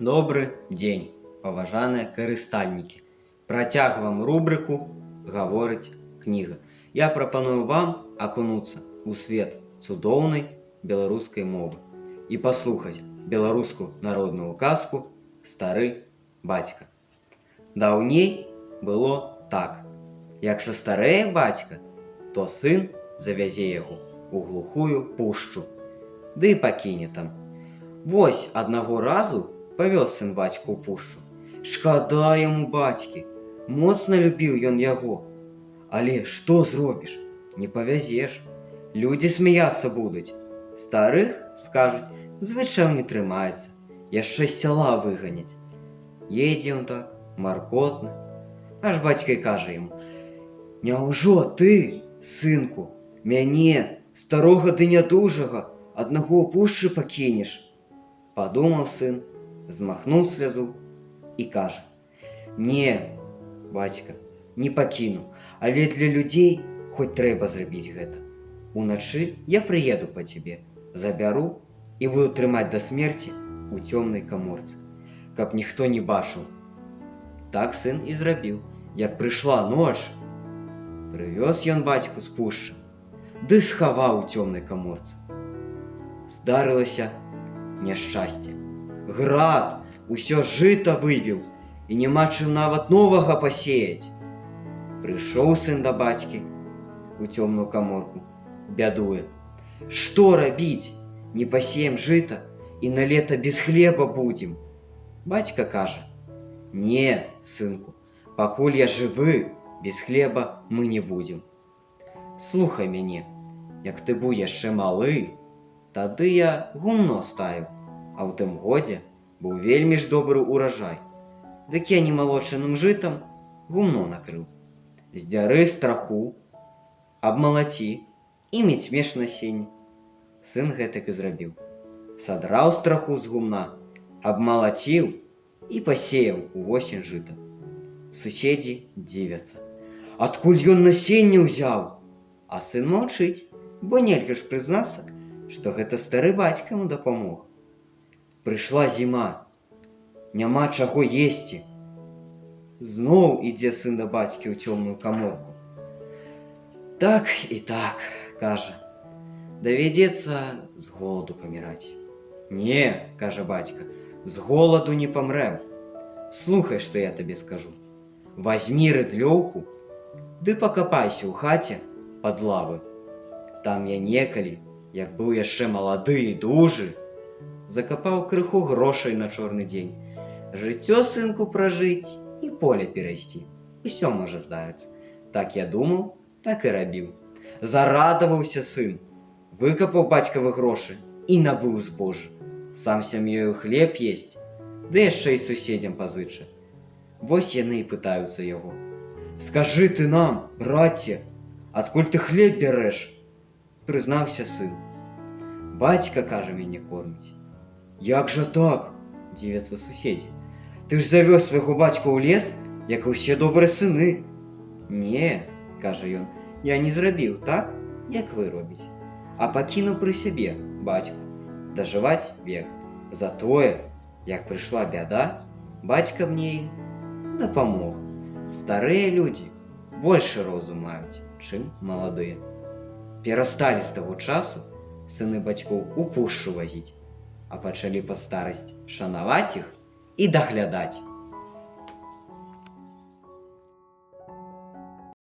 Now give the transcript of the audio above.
Добры дзень, паважаныя карыстальнікі. Працягваем рубрыку «Гаворыць кніга». Я прапаную вам акунуцца ў свет цудоўнай беларускай мовы і паслухаць беларускую народную казку «Стары бацька». Даўней было так. Як састарэе бацька, то сын завязе яго ў глухую пушчу, ды і пакіне там. Вось аднаго разу павёз сын бацьку ў пушчу. Шкада яму бацькі, моцна любіў ён яго. Але што зробіш? Не павязеш. Людзі смяяцца будуць. Старых, скажуць, звычай не трымаецца, яшчэ з сяла выганяць. Едзе ён так, маркотны. Аж бацька і кажа яму: «Няўжо ты, сынку, мяне, старога ды нядужага, аднаго ў пушчы пакінеш?» Падумаў сын, змахнуў слязу і кажа: «Не, бацька, не пакіну, але для людзей хоць трэба зрабіць гэта. Уначы я прыеду па цябе, забяру і буду трымаць да смерці ў цёмнай каморцы, каб ніхто не бачыў». Так сын і зрабіў. Як прыйшла ноч, прывёз ён бацьку з пушчы, ды схаваў у цёмнай каморцы. Здарылася няшчасце. Град усё жыта выбіў, і няма чым нават новага пасеяць. Прыйшоў сын да бацькі у цёмную каморку, бядуе: «Што рабіць? Не пасеем жыта, і на лета без хлеба будзем». Бацька кажа: «Не, сынку, пакуль я жывы, без хлеба мы не будзем. Слухай мяне, як ты быў яшчэ малы, тады я гумно ставіў, а ў тым годзе быў вельмі ж добры ўражай. Дык я немалочаным жытам гумно накрыў. Здзяры страху, абмалаці і мець насенне». Сын гэтак і зрабіў. Садраў страху з гумна, абмалаціў і пасеяў увосень жыта. Суседзі дзівяцца: адкуль ён насенне ўзяў? А сын маўчыць, бо нельга ж прызнацца, што гэта стары бацька яму дапамог. Прыйшла зіма, няма чаго есці. Зноў ідзе сын да бацькі ў цёмную каморку. «Так і так, — кажа, — давядзецца з голаду паміраць». «Не, — кажа бацька, — з голаду не памрэм. Слухай, што я табе скажу. Вазьмі рыдлёўку, ды пакапайся ў хаце пад лавы. Там я некалі, як быў яшчэ малады і дужы, закапаў крыху грошай на чорны дзень. Жыццё, сынку, пражыць і поле перайсці. Усё можа здарыцца. Так я думаў, так і рабіў». Зарадаваўся сын, выкапаў бацькавы грошы і набыў збожжа. Сам сям'ёю хлеб есць, ды яшчэ і суседзям пазыча. Вось яны і пытаюцца яго: «Скажы ты нам, браце, адкуль ты хлеб бярэш?» Прызнаўся сын: «Бацька, кажа, мяне корміць». «Як жа так?» — дзівяцца суседзі. «Ты ж завёз свайго бацьку ў лес, як і ўсе добрыя сыны». «Не, — кажа ён, — я не зрабіў так, як вы робіце, а пакінуў пры сябе бацьку дажываць век. Затое, як прыйшла бяда, бацька мне дапамог. Старыя людзі большы розум маюць, чым маладыя». Перасталі з таго часу сыны бацькоў у пушчу вазіць, а пачалі пад старасць шанаваць іх і даглядаць.